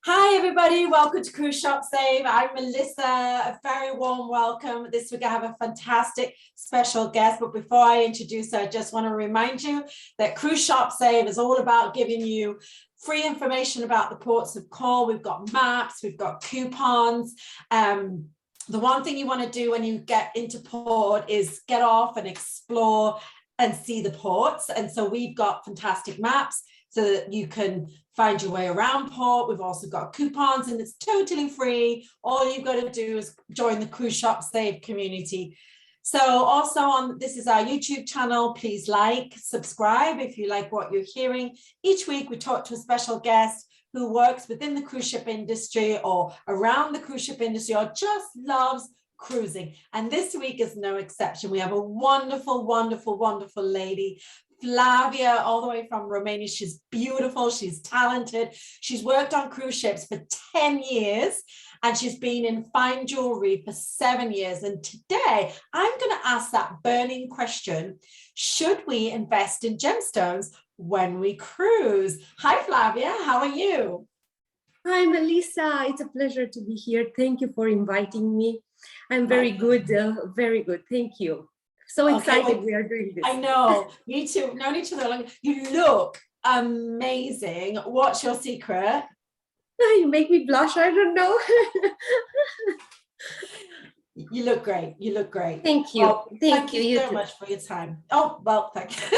Hi everybody, welcome to Cruise Shop Save. I'm Melissa, a very warm welcome. This week I have a fantastic special guest, but before I introduce her, I just want to remind you that Cruise Shop Save is all about giving you free information about the ports of call. We've got maps, we've got coupons. The one thing you want to do when you get into port is get off and explore and see the ports. And so we've got fantastic maps so that you can find your way around port. We've also got coupons and it's totally free. All you've got to do is join the Cruise Shop Save community. So also this is our YouTube channel. Please like, subscribe if you like what you're hearing. Each week we talk to a special guest who works within the cruise ship industry or around the cruise ship industry or just loves cruising. And this week is no exception. We have a wonderful, wonderful, wonderful lady, Flavia, all the way from Romania. She's beautiful. She's talented. She's worked on cruise ships for 10 years and she's been in fine jewelry for 7 years. And today I'm going to ask that burning question. Should we invest in gemstones when we cruise? Hi, Flavia. How are you? Hi, Melissa. It's a pleasure to be here. Thank you for inviting me. I'm very good. Very good. Thank you. So excited we are doing this. I know. Me too. Known each other long. You look amazing. What's your secret? You make me blush. I don't know. You look great. You look great. Thank you. Oh, thank you so much for your time. Oh, well, thank you.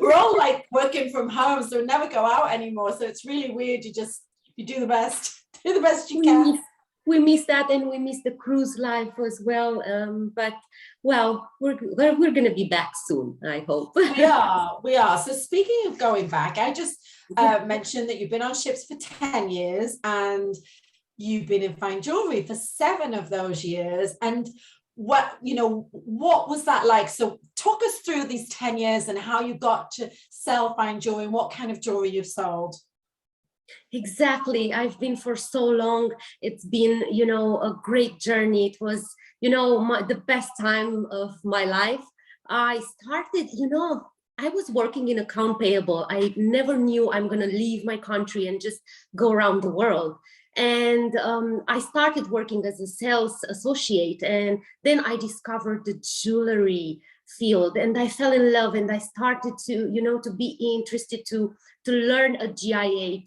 We're all like working from home, so we never go out anymore. So it's really weird. You do the best. Do the best you can. We miss that, and we miss the cruise life as well. But well, we're going to be back soon, I hope. We are. So speaking of going back, I just mentioned that you've been on ships for 10 years and you've been in fine jewelry for 7 of those years. And what was that like? So talk us through these 10 years and how you got to sell fine jewelry and what kind of jewelry you've sold. Exactly. I've been for so long. It's been, a great journey. It was, the best time of my life. I started, I was working in account payable. I never knew I'm going to leave my country and just go around the world. And I started working as a sales associate, and then I discovered the jewelry field and I fell in love, and I started to be interested to learn a GIA.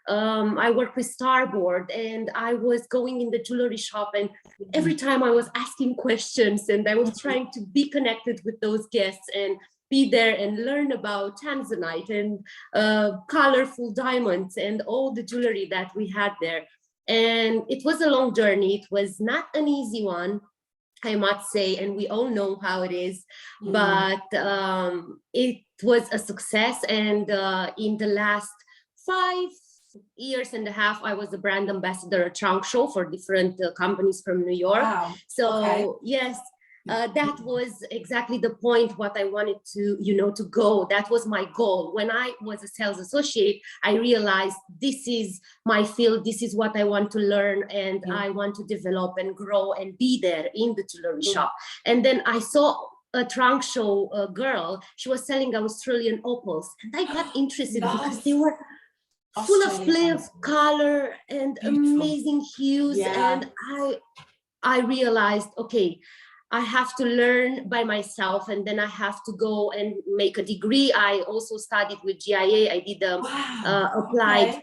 I work with Starboard, and I was going in the jewelry shop, and every time I was asking questions and I was trying to be connected with those guests and be there and learn about tanzanite and colorful diamonds and all the jewelry that we had there. And it was a long journey. It was not an easy one, I must say, and we all know how it is, but it was a success. And in the last 5.5 years, I was a brand ambassador at trunk show for different companies from New York. Wow. So okay. Yes, that was exactly the point, what I wanted to, to go. That was my goal. When I was a sales associate, I realized this is my field. This is what I want to learn, and I want to develop and grow and be there in the jewelry shop. And then I saw a trunk show girl. She was selling Australian opals, and I got interested because they were full of play of color and amazing hues. And I realized, okay, I have to learn by myself, and then I have to go and make a degree. I also studied with GIA. I did the applied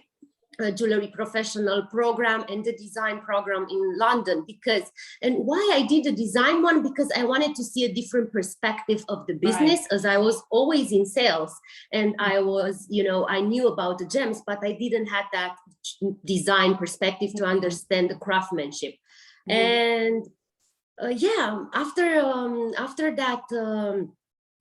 jewelry professional program and the design program in London. And why I did the design one, because I wanted to see a different perspective of the business, as I was always in sales, and I was, I knew about the gems, but I didn't have that design perspective to understand the craftsmanship. And after that,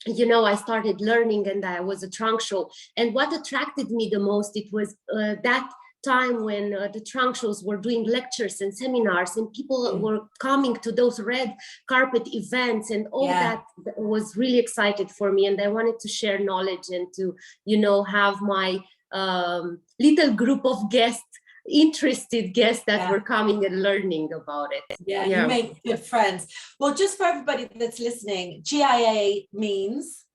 I started learning, and I was a trunk show. And what attracted me the most, it was that time when the trunk shows were doing lectures and seminars, and people were coming to those red carpet events, and all that was really excited for me. And I wanted to share knowledge and to, have my little group of interested guests that were coming and learning about it. You make good friends. Well, just for everybody that's listening, GIA means?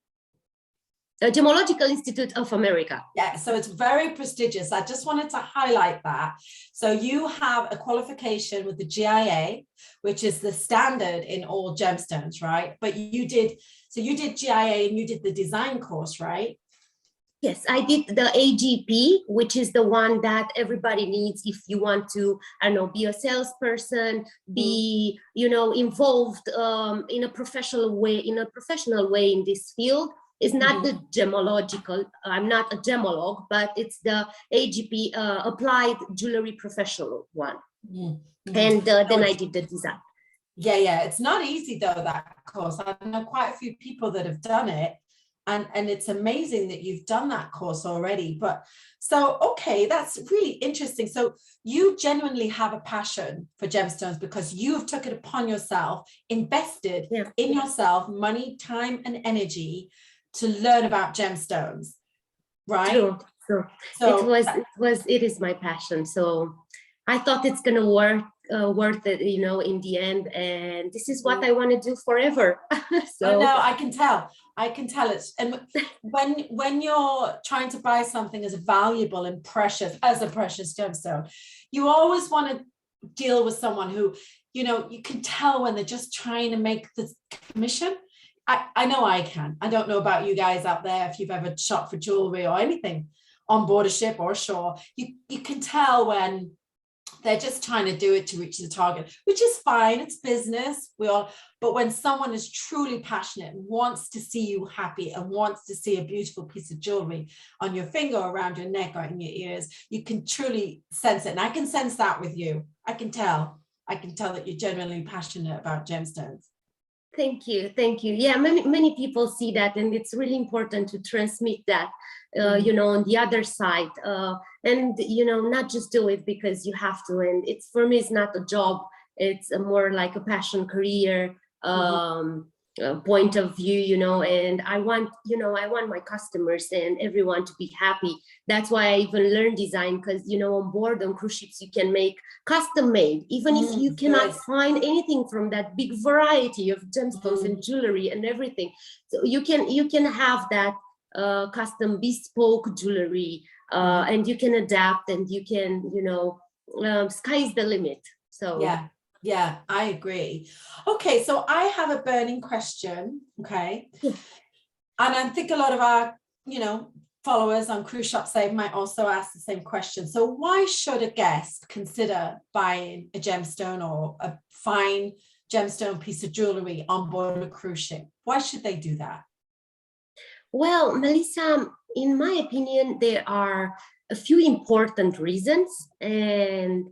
Gemological Institute of America. Yeah, so it's very prestigious. I just wanted to highlight that. So you have a qualification with the GIA, which is the standard in all gemstones, right? But you did GIA and you did the design course, right? Yes, I did the AGP, which is the one that everybody needs if you want to, I don't know, be a salesperson, be, you know, involved in a professional way in this field. It's not the gemological, I'm not a gemolog, but it's the AGP, Applied Jewelry Professional one. And then I did the design. Yeah, it's not easy though, that course. I know quite a few people that have done it. And it's amazing that you've done that course already. But so, okay, that's really interesting. So you genuinely have a passion for gemstones because you've took it upon yourself, invested in yourself, money, time, and energy to learn about gemstones, right? True. So it is my passion. So I thought it's gonna worth it, you know, in the end, and this is what I want to do forever. So no, I can tell it. And when you're trying to buy something as valuable and precious as a precious gemstone, you always want to deal with someone who, you know, you can tell when they're just trying to make the commission. I know I can. I don't know about you guys out there, if you've ever shopped for jewelry or anything on board a ship or shore, you can tell when they're just trying to do it to reach the target, which is fine. It's business. But when someone is truly passionate and wants to see you happy and wants to see a beautiful piece of jewelry on your finger, around your neck, or in your ears, you can truly sense it. And I can sense that with you. I can tell that you're genuinely passionate about gemstones. Thank you. Yeah, many people see that, and it's really important to transmit that, you know, on the other side, and you know, not just do it because you have to. And it's, for me, it's not a job. It's more like a passion, career, point of view, you know. And I want my customers and everyone to be happy. That's why I even learned design, because, you know, on board on cruise ships you can make custom made, even if you cannot find anything from that big variety of gemstones and jewelry and everything. So you can have that custom bespoke jewelry, and you can adapt, and you can, you know, sky's the limit. So yeah, I agree. Okay, so I have a burning question. Okay, and I think a lot of our, you know, followers on Cruise Shop Save might also ask the same question. So why should a guest consider buying a gemstone or a fine gemstone piece of jewelry on board a cruise ship? Why should they do that? Well, Melissa, in my opinion, there are a few important reasons, and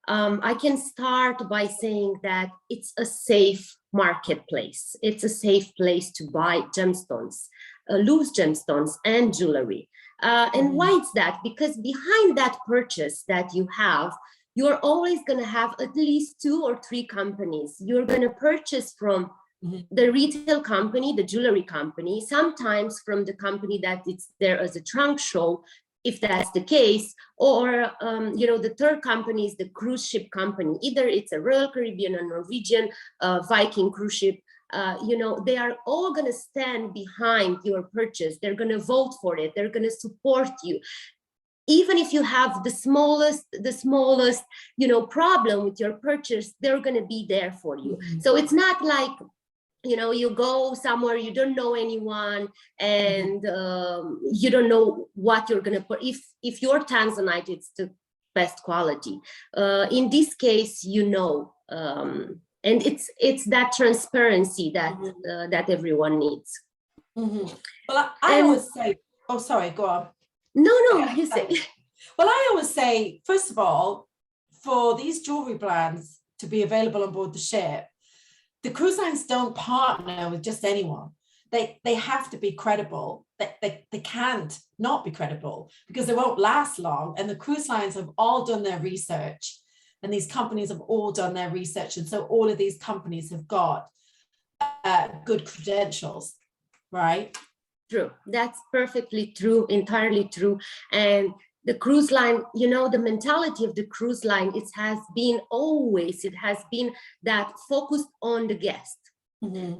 I can start by saying that it's a safe marketplace. It's a safe place to buy gemstones, loose gemstones and jewelry. And why is that? Because behind that purchase that you have, you're always going to have at least 2 or 3 companies. You're going to purchase from the retail company, the jewelry company, sometimes from the company that it's there as a trunk show, if that's the case, or you know, the third company is the cruise ship company. Either it's a Royal Caribbean, a Norwegian, Viking cruise ship. You know, they are all going to stand behind your purchase. They're going to vote for it. They're going to support you. Even if you have the smallest, you know, problem with your purchase, they're going to be there for you. So it's not like, you know, you go somewhere, you don't know anyone, and you don't know what you're going to put. If your tanzanite, it's the best quality. In this case, you know, and it's that transparency that that everyone needs. Well, I always say, oh, sorry, go on. No, you say. Well, I always say, first of all, for these jewelry brands to be available on board the ship, the cruise lines don't partner with just anyone. They have to be credible. They can't not be credible, because they won't last long. And the cruise lines have all done their research, and these companies have all done their research. And so all of these companies have got good credentials, right? True. That's perfectly true, entirely true. And the cruise line, you know, the mentality of the cruise line, it has been that focused on the guest.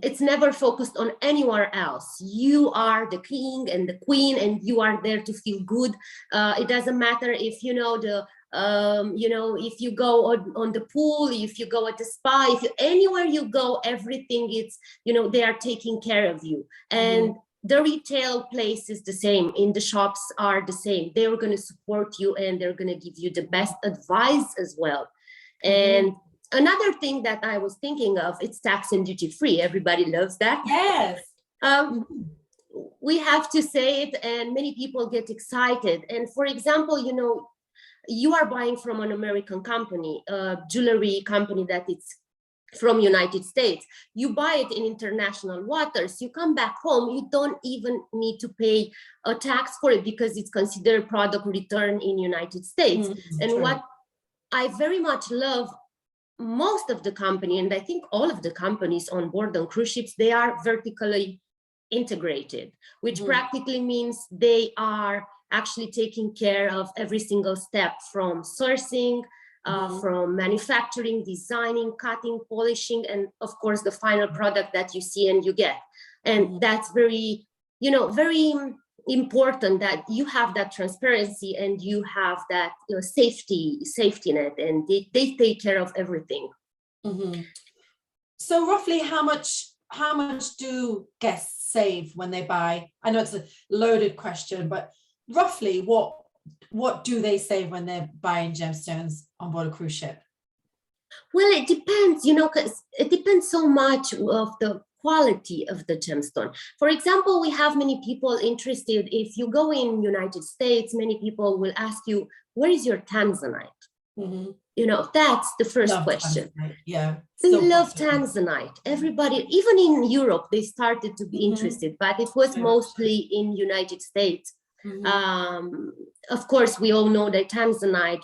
It's never focused on anywhere else. You are the king and the queen, and you are there to feel good. It doesn't matter if if you go on the pool, if you go at the spa, if you anywhere you go, everything it's they are taking care of you. And the retail place is the same. In the shops are the same. They're going to support you and they're going to give you the best advice as well. And another thing that I was thinking of, it's tax and duty free. Everybody loves that. Yes. We have to say it, and many people get excited. And for example, you are buying from an American company, a jewelry company that it's from United States. You buy it in international waters. You come back home, you don't even need to pay a tax for it because it's considered product return in United States. And true. what I very much love, most of the company, and I think all of the companies on board on cruise ships, they are vertically integrated, which practically means they are actually taking care of every single step, from sourcing, from manufacturing, designing, cutting, polishing, and of course the final product that you see and you get. And that's very, very important that you have that transparency and you have that safety net, and they take care of everything. So roughly how much do guests save when they buy? I know it's a loaded question, but roughly what do they save when they're buying gemstones on board a cruise ship? Well, it depends, because it depends so much of the quality of the gemstone. For example, we have many people interested. If you go in United States, many people will ask you, where is your tanzanite? That's the first question. Tanzanite. Yeah. They love tanzanite. Everybody, even in Europe, they started to be interested, but it was mostly in United States. Of course, we all know that tanzanite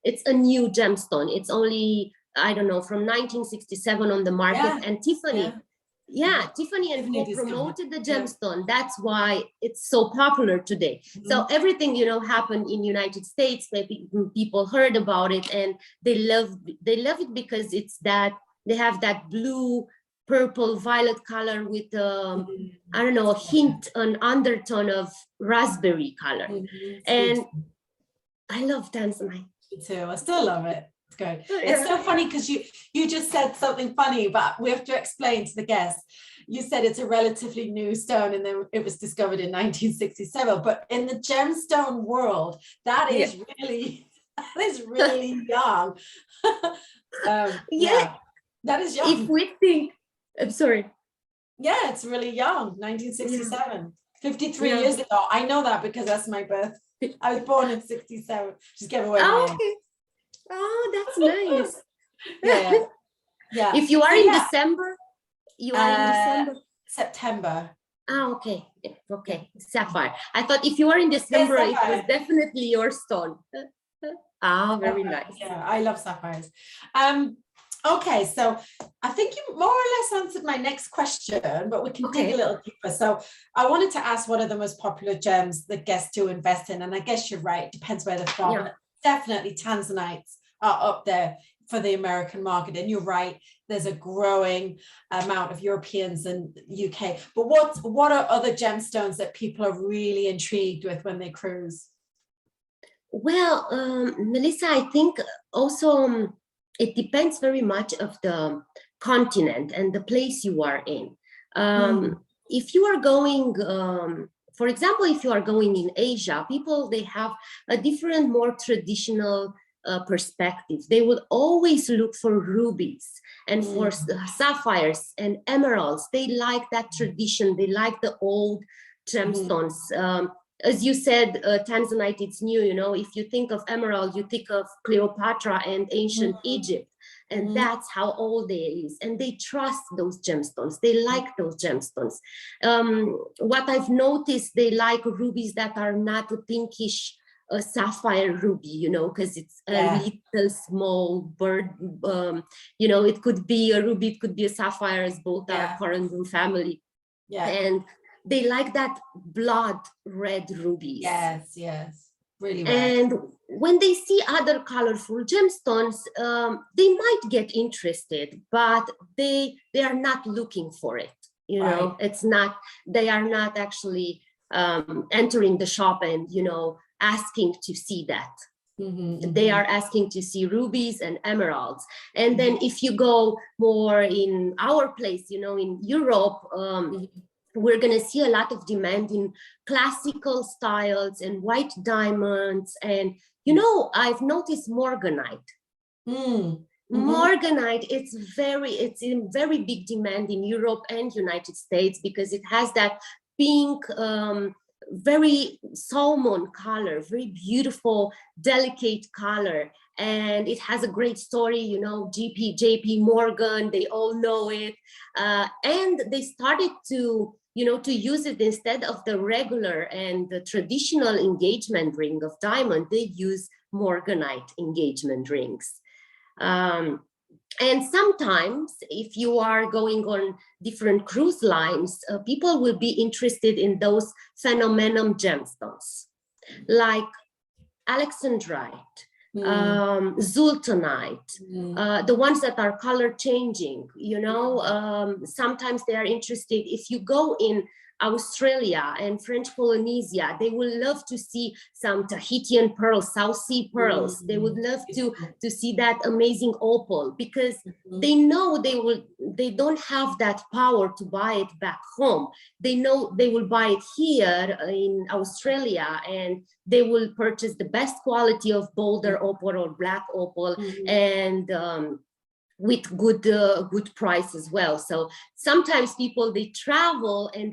it's a new gemstone. It's only, I don't know, from 1967 on the market. And Tiffany, Tiffany and Co promoted the gemstone. That's why it's so popular today. So everything, happened in United States. Maybe people heard about it and they love it because it's that they have that blue, purple, violet color with I don't know, a hint, an undertone of raspberry color. And I love tanzanite. Me too. I still love it. It's good. It's so funny because you just said something funny, but we have to explain to the guests. You said it's a relatively new stone and then it was discovered in 1967, but in the gemstone world, that is really young. That is young. If we think, I'm sorry. Yeah, it's really young, 1967, 53 years ago. I know that because that's my birth. I was born in 67. Just give away my age. Oh, that's nice. Yeah. If you are in December, September. Oh, okay. Sapphire. I thought if you are in December, it was definitely your stone. Very nice. Yeah, I love sapphires. Okay, so I think you more or less answered my next question, but we can dig a little deeper. So I wanted to ask, what are the most popular gems that guests do invest in? And I guess you're right, depends where they're from. Yeah. Definitely tanzanites are up there for the American market. And you're right, there's a growing amount of Europeans and UK. But what are other gemstones that people are really intrigued with when they cruise? Well, Melissa, I think also it depends very much of the continent and the place you are in. If you are going, for example, if you are going in Asia, they have a different, more traditional perspective. They will always look for rubies and for sapphires and emeralds. They like that tradition. They like the old gemstones. As you said, tanzanite, it's new, if you think of emerald, you think of Cleopatra and ancient Egypt, and that's how old it is. And they trust those gemstones. They like those gemstones. What I've noticed, they like rubies that are not a pinkish sapphire ruby, because it's a little small bird. It could be a ruby, it could be a sapphire, as both are Corundum family. And they like that blood red rubies. Yes. Really rare. And when they see other colorful gemstones, they might get interested, but they are not looking for it. You know, it's not, they are not actually entering the shop and, you know, asking to see that. They are asking to see rubies and emeralds. And then if you go more in our place, you know, in Europe, we're going to see a lot of demand in classical styles and white diamonds. And, you know, I've noticed morganite. Morganite, it's in very big demand in Europe and United States because it has that pink, very salmon color, very beautiful, delicate color. And it has a great story, you know, JP Morgan, they all know it. And they started to, you know, to use it instead of the regular and the traditional engagement ring of diamond, they use morganite engagement rings. And sometimes if you are going on different cruise lines, people will be interested in those phenomenon gemstones like alexandrite, zultanite, the ones that are color changing, you know. Sometimes they are interested, if you go in Australia and French Polynesia, they will love to see some Tahitian pearls, South Sea pearls. They would love to see that amazing opal because they know they don't have that power to buy it back home. They know they will buy it here in Australia and they will purchase the best quality of boulder opal or black opal and with good price as well. So sometimes people, they travel in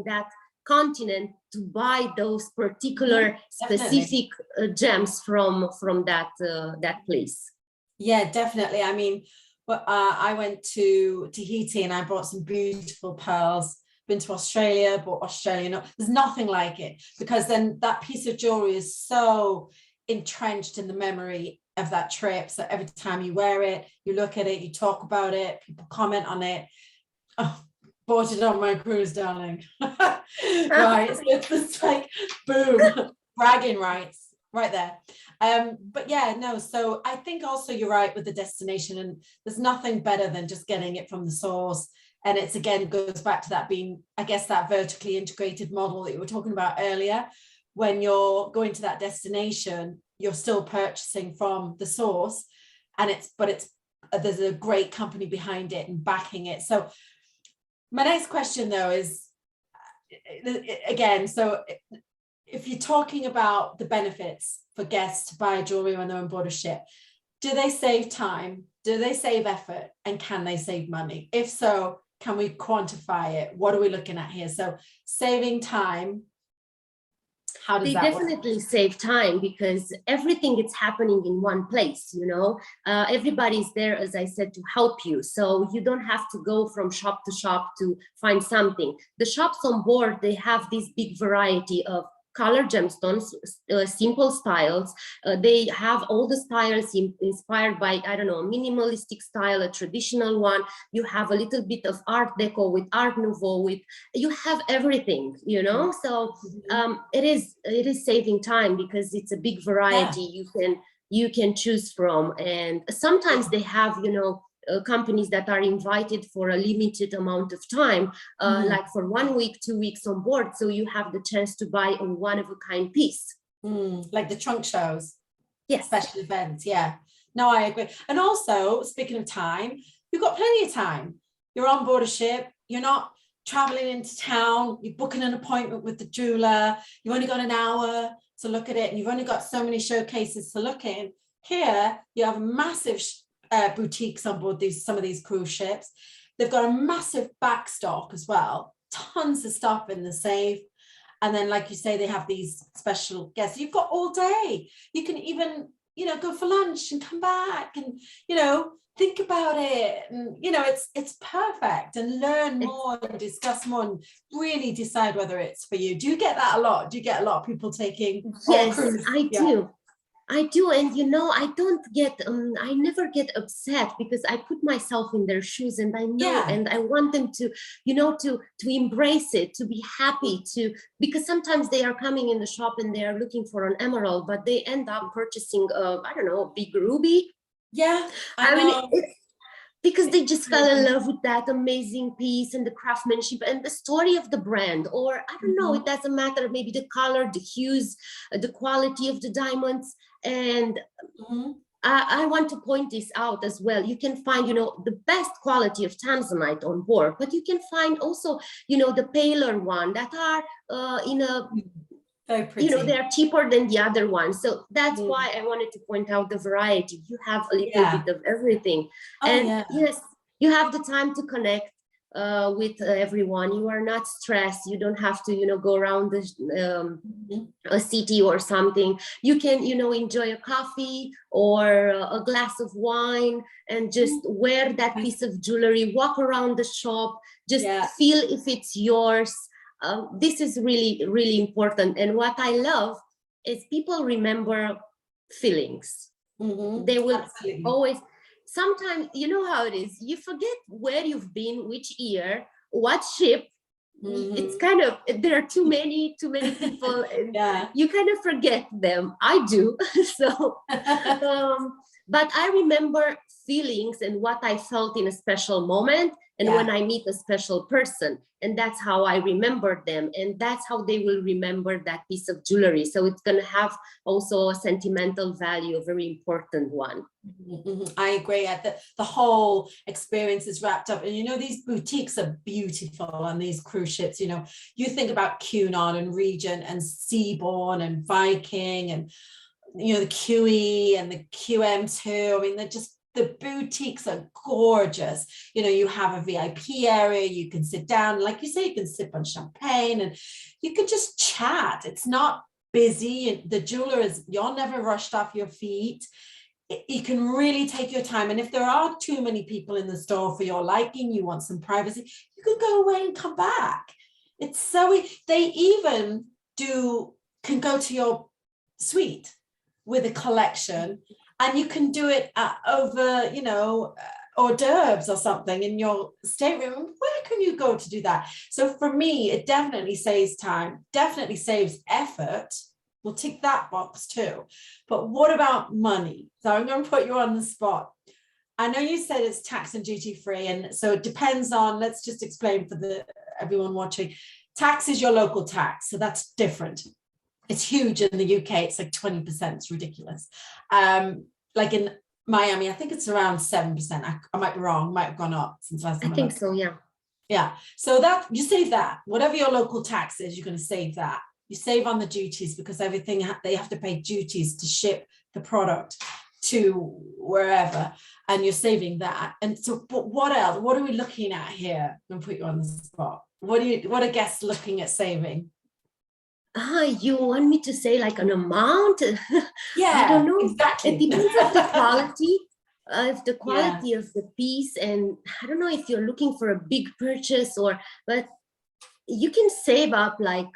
that continent to buy those particular specific gems from that place. Yeah, definitely. I mean, I went to Tahiti and I brought some beautiful pearls. Been to Australia, bought Australian. There's nothing like it because then that piece of jewelry is so entrenched in the memory of that trip. So every time you wear it, you look at it, you talk about it, people comment on it. Oh, bought it on my cruise, darling. Right, so it's just like boom, bragging rights right there. But yeah, no, so I think also you're right with the destination, and there's nothing better than just getting it from the source. And it's again goes back to that being, I guess, that vertically integrated model that you were talking about earlier. When you're going to that destination, you're still purchasing from the source, and there's a great company behind it and backing it. So my next question though is, again, so if you're talking about the benefits for guests to buy jewelry when they're on board a ship, do they save time? Do they save effort? And can they save money? If so, can we quantify it? What are we looking at here? So saving time, how does they that definitely work? save time because everything is happening in one place, you know. Everybody's there, as I said, to help you, so you don't have to go from shop to shop to find something. The shops on board, they have this big variety of color gemstones, simple styles. They have all the styles inspired by, I don't know, a minimalistic style, a traditional one. You have a little bit of Art Deco with Art Nouveau, you have everything, you know. So it is saving time because it's a big variety you can choose from. And sometimes they have, you know, companies that are invited for a limited amount of time, like for 1 week, 2 weeks on board. So you have the chance to buy a one-of-a-kind piece. Like the trunk shows. Yes. Special events. Yeah. No, I agree. And also, speaking of time, you've got plenty of time. You're on board a ship. You're not traveling into town. You're booking an appointment with the jeweler. You've only got an hour to look at it, and you've only got so many showcases to look in. Here, you have massive boutiques on board some of these cruise ships. They've got a massive back stock as well, tons of stuff in the safe. And then, like you say, they have these special guests. You've got all day. You can even, you know, go for lunch and come back and, you know, think about it. And, you know, it's perfect, and learn more and discuss more and really decide whether it's for you. Do you get that a lot? Do you get a lot of people taking? Yes, I do. I do, and you know, I don't get, I never get upset because I put myself in their shoes, and I know, Yeah. and I want them to, you know, to embrace it, to be happy, to, because sometimes they are coming in the shop and they are looking for an emerald, but they end up purchasing, I don't know, a big ruby. Yeah, I I mean, know. because they just fell in Crazy. love with that amazing piece and the craftsmanship and the story of the brand, or I don't know, it doesn't matter, maybe the color, the hues, the quality of the diamonds. And Mhm. I want to point this out as well. You can find, you know, the best quality of tanzanite on board, but you can find also, you know, the paler one that are in a, Very you know, pretty. they're cheaper than the other ones. So that's Mm. why I wanted to point out the variety. You have a little Yeah. bit of everything. Oh, And yeah. yes, you have the time to connect with everyone. You are not stressed. You don't have to, you know, go around the, Mhm. a city or something. You can, you know, enjoy a coffee or a glass of wine and just wear that piece of jewelry, walk around the shop, just Yeah. feel if it's yours. This is really, really important. And what I love is people remember feelings. They will Absolutely. always, sometimes, you know how it is, you forget where you've been, which year, what ship. It's Mhm. kind of, there are too many people, and Yeah. you kind of forget them. I do. So but I remember feelings and what I felt in a special moment, and when Yeah. I meet a special person, and that's how I remember them, and that's how they will remember that piece of jewelry. So it's going to have also a sentimental value, a very important one. I agree. The whole experience is wrapped up. And you know, these boutiques are beautiful on these cruise ships. You know, you think about Cunard and Regent and Seabourn and Viking and, you know, the QE and the QM2. I mean, they're just, the boutiques are gorgeous. You know, you have a VIP area, you can sit down, like you say, you can sip on champagne and you can just chat. It's not busy. The jeweler is, you're never rushed off your feet. You can really take your time. And if there are too many people in the store for your liking, you want some privacy, you can go away and come back. It's so, they even can go to your suite with a collection, and you can do it over, you know, hors d'oeuvres or something in your stateroom. Where can you go to do that? So for me, it definitely saves time, definitely saves effort. We'll tick that box too. But what about money? So I'm going to put you on the spot. I know you said it's tax and duty free, and so it depends on, let's just explain for everyone watching. Tax is your local tax, so that's different. It's huge in the UK. It's like 20%. It's ridiculous. Like in Miami, I think it's around 7%. I might be wrong, might have gone up since last I time I think looked. so, yeah. Yeah. So that you save that. Whatever your local tax is, you're going to save that. You save on the duties because everything they have to pay duties to ship the product to wherever, and you're saving that. And so, but what else? What are we looking at here? I'm going to put you on the spot. What are guests looking at saving? You want me to say like an amount? I don't Yeah, know. It exactly. depends of the quality, Yeah, of the piece, and I don't know if you're looking for a big purchase but you can save up like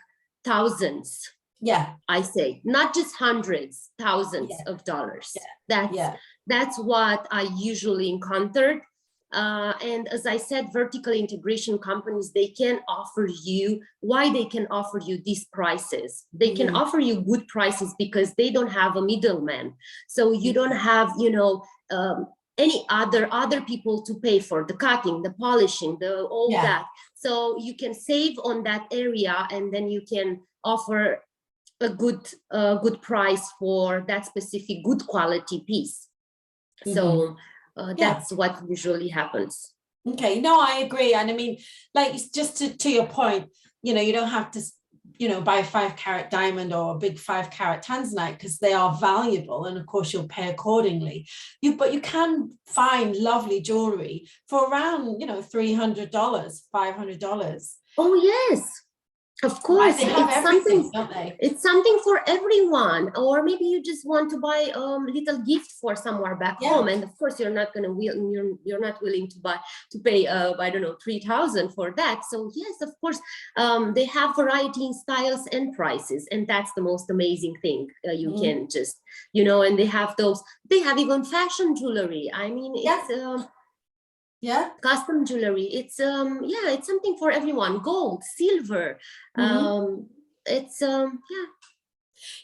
thousands. yeah, I say, not just hundreds, thousands yeah, of dollars. yeah, That's yeah. that's what I usually encountered. And as I said, vertical integration companies, they can offer you, why they can offer you these prices. They can offer you good prices because they don't have a middleman. So you don't have, you know, any other people to pay for the cutting, the polishing, all Yeah. that. So you can save on that area, and then you can offer a good price for that specific good quality piece. So Yeah. that's what usually happens. Okay. No, I agree. And I mean, like, just to your point, you know, you don't have to, you know, buy a 5-carat diamond or a big 5-carat tanzanite because they are valuable, and of course you'll pay accordingly. But you can find lovely jewelry for around, you know, $300, $500. Oh yes. Of course, Right? They have it's everything, something. don't they? It's something for everyone, or maybe you just want to buy a little gift for somewhere back Yeah. home, and of course you're not gonna you're not willing to pay I don't know 3,000 for that. So yes, of course, they have variety in styles and prices, and that's the most amazing thing. You can just and they have those. They have even fashion jewelry. I mean, it's. Yeah. Custom jewelry. It's yeah, it's something for everyone. Gold, silver. It's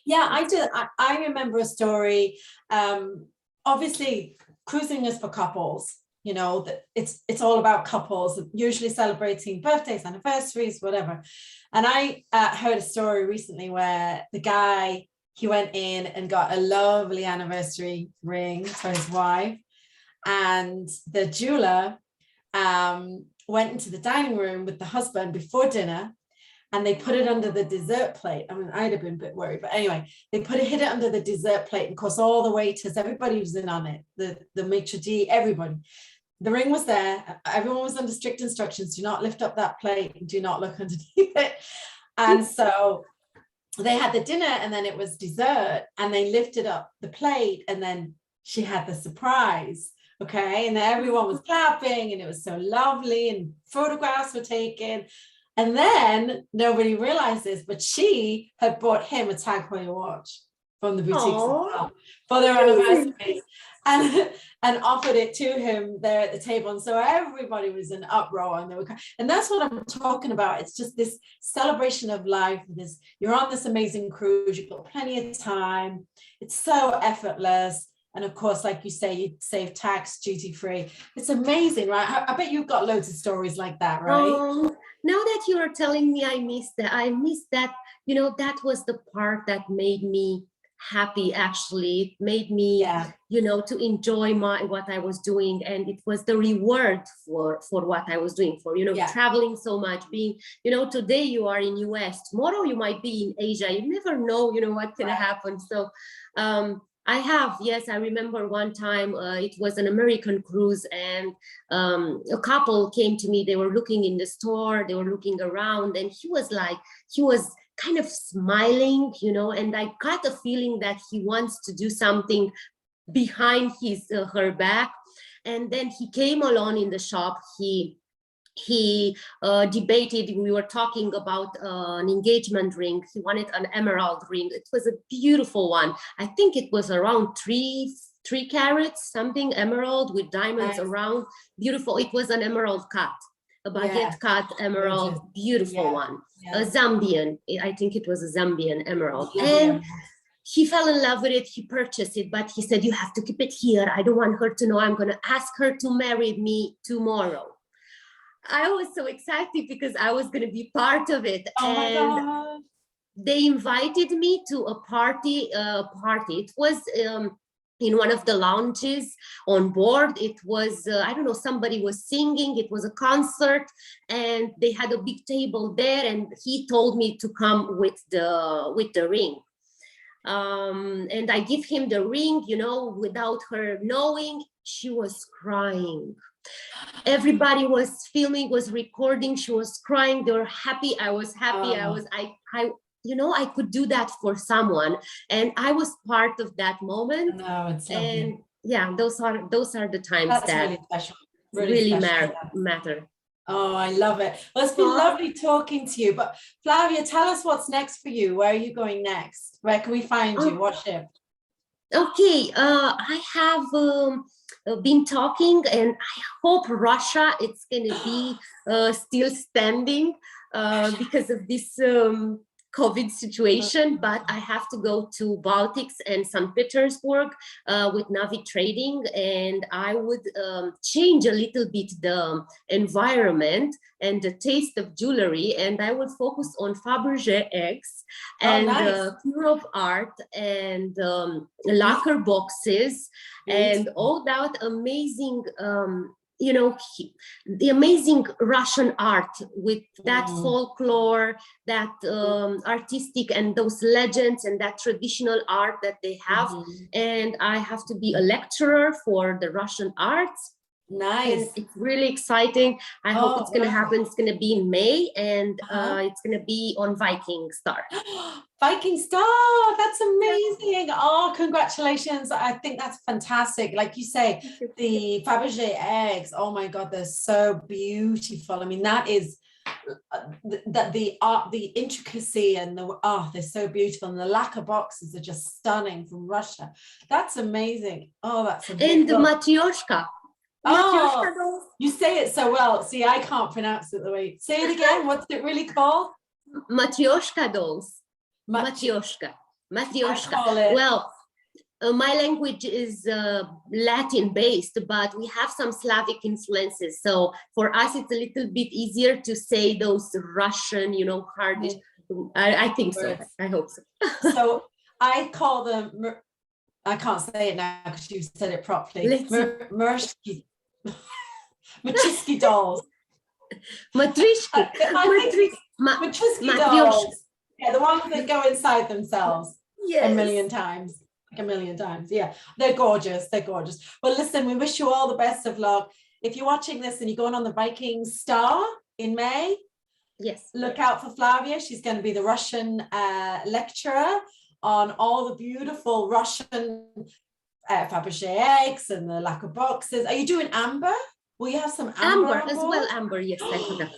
Yeah, I do. I remember a story. Obviously, cruising is for couples. That it's all about couples, usually celebrating birthdays, anniversaries, whatever. And I heard a story recently where the guy, he went in and got a lovely anniversary ring for his wife, and the jeweler went into the dining room with the husband before dinner, and they put it under the dessert plate. I mean, I'd have been a bit worried, but anyway, hid it under the dessert plate. And of course, all the waiters, everybody was in on it, the maitre d', everybody. The ring was there. Everyone was under strict instructions: do not lift up that plate and do not look underneath it. And so they had the dinner, and then it was dessert, and they lifted up the plate, and then she had the surprise. Okay, and everyone was clapping, and it was so lovely, and photographs were taken. And then nobody realized this, but she had bought him a Tag Heuer watch from the boutique for their anniversary, and offered it to him there at the table. And so everybody was in uproar, and that's what I'm talking about. It's just this celebration of life. You're on this amazing cruise, you've got plenty of time, it's so effortless. And of course, like you say, you save tax, duty free. It's amazing, right? I bet you've got loads of stories like that, right? Now that you are telling me, I missed that. That was the part that made me happy. Actually, it made me, to enjoy what I was doing, and it was the reward for what I was doing, for traveling so much, being, today you are in US, tomorrow you might be in Asia. You never know, what's gonna happen. So I remember one time it was an American cruise, and a couple came to me. They were looking in the store, they were looking around, and he was kind of smiling, and I got a feeling that he wants to do something behind her back. And then he came along in the shop. He debated. We were talking about an engagement ring. He wanted an emerald ring. It was a beautiful one. I think it was around three carats, something, emerald with diamonds around. Beautiful. It was an emerald cut, a baguette cut emerald, beautiful one. A Zambian, I think it was a Zambian emerald. And he fell in love with it. He purchased it, but he said, you have to keep it here. I don't want her to know. I'm going to ask her to marry me tomorrow. I was so excited because I was going to be part of it. Oh my God. They invited me to a party. It was in one of the lounges on board. It was, I don't know, somebody was singing. It was a concert, and they had a big table there, and he told me to come with the ring. And I give him the ring, without her knowing. She was crying. Everybody was filming, was recording. She was crying. They were happy. I was happy. I could do that for someone, and I was part of that moment. It's lovely. And yeah, those are the times that really special. Really matter. Oh, I love it. Well, it's been lovely talking to you. But Flavia, tell us what's next for you. Where are you going next? Where can we find you? What ship? Okay, I have been talking, and I hope Russia it's going to be still standing because of this COVID situation, but I have to go to Baltics and St. Petersburg with Navi Trading, and I would change a little bit the environment and the taste of jewelry, and I would focus on Fabergé eggs and pure of art and lacquer boxes and all that amazing the amazing Russian art with that folklore, that artistic and those legends and that traditional art that they have. And I have to be a lecturer for the Russian arts. Nice. And it's really exciting. I hope it's going to happen. It's going to be in May, and it's going to be on Viking Star. Viking Star, that's amazing. Oh, congratulations. I think that's fantastic. Like you say, the Fabergé eggs, oh my God, they're so beautiful. I mean, that is the art, the intricacy, and they're so beautiful. And the lacquer boxes are just stunning from Russia. That's amazing. Oh, that's amazing. And the Matryoshka. Oh, you say it so well. See, I can't pronounce it the way. Say it again. What's it really called? Matryoshka dolls. Matryoshka. Well, my language is Latin based, but we have some Slavic influences. So for us, it's a little bit easier to say those Russian, you know, hardish. I think so. I hope so. So I call them, I can't say it now because you said it properly. Matrishki dolls. Matrishki. Matrishki dolls. Yeah, the ones that go inside themselves. Yes. A million times. Yeah, they're gorgeous. Well, listen, we wish you all the best of luck. If you're watching this and you're going on the Viking Star in May, yes, look out for Flavia. She's going to be the Russian lecturer on all the beautiful Russian Fabergé eggs and the lacquer boxes. Are you doing amber? Will you have some amber as well? Amber, yes, I forgot.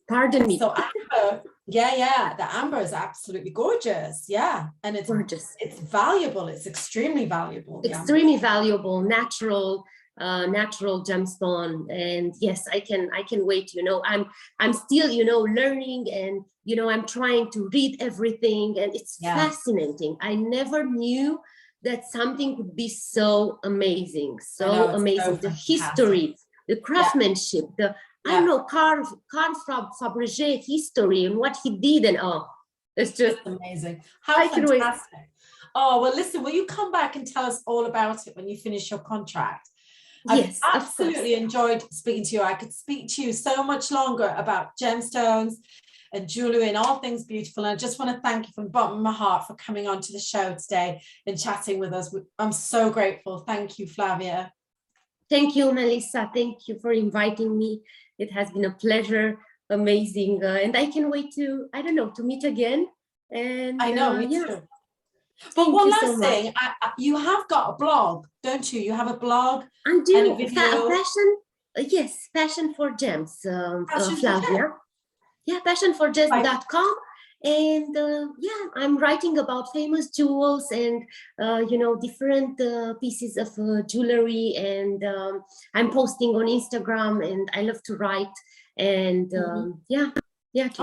Pardon me. So amber, yeah, the amber is absolutely gorgeous. Yeah, and it's gorgeous. It's valuable. It's extremely valuable. Extremely valuable, natural gemstone. And yes, I can wait. You know, I'm still, you know, learning, and you know, I'm trying to read everything, and it's fascinating. I never knew that something could be so amazing, the history, the craftsmanship, I don't know, Carl Fabergé history and what he did, and it's just amazing. How fantastic. Oh, well, listen, will you come back and tell us all about it when you finish your contract? Yes, I've absolutely enjoyed speaking to you. I could speak to you so much longer about gemstones and jewelry and all things beautiful. And I just want to thank you from the bottom of my heart for coming on to the show today and chatting with us. I'm so grateful. Thank you, Flavia. Thank you, Melissa. Thank you for inviting me. It has been a pleasure, amazing. And I can wait to meet again. And I know, me too. But one last thing, you have got a blog, don't you? You have a blog and a video. Passion for Gems, Flavia. Yeah, passionforgems.com. And I'm writing about famous jewels and different pieces of jewelry, and I'm posting on Instagram, and I love to write, and to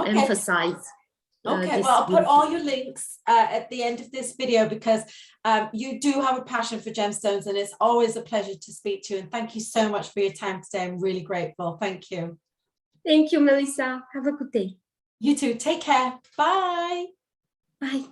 emphasize. Okay, well, I'll put all your links at the end of this video, because you do have a passion for gemstones, and it's always a pleasure to speak to you. And thank you so much for your time today. I'm really grateful. Thank you. Thank you, Melissa. Have a good day. You too. Take care. Bye. Bye.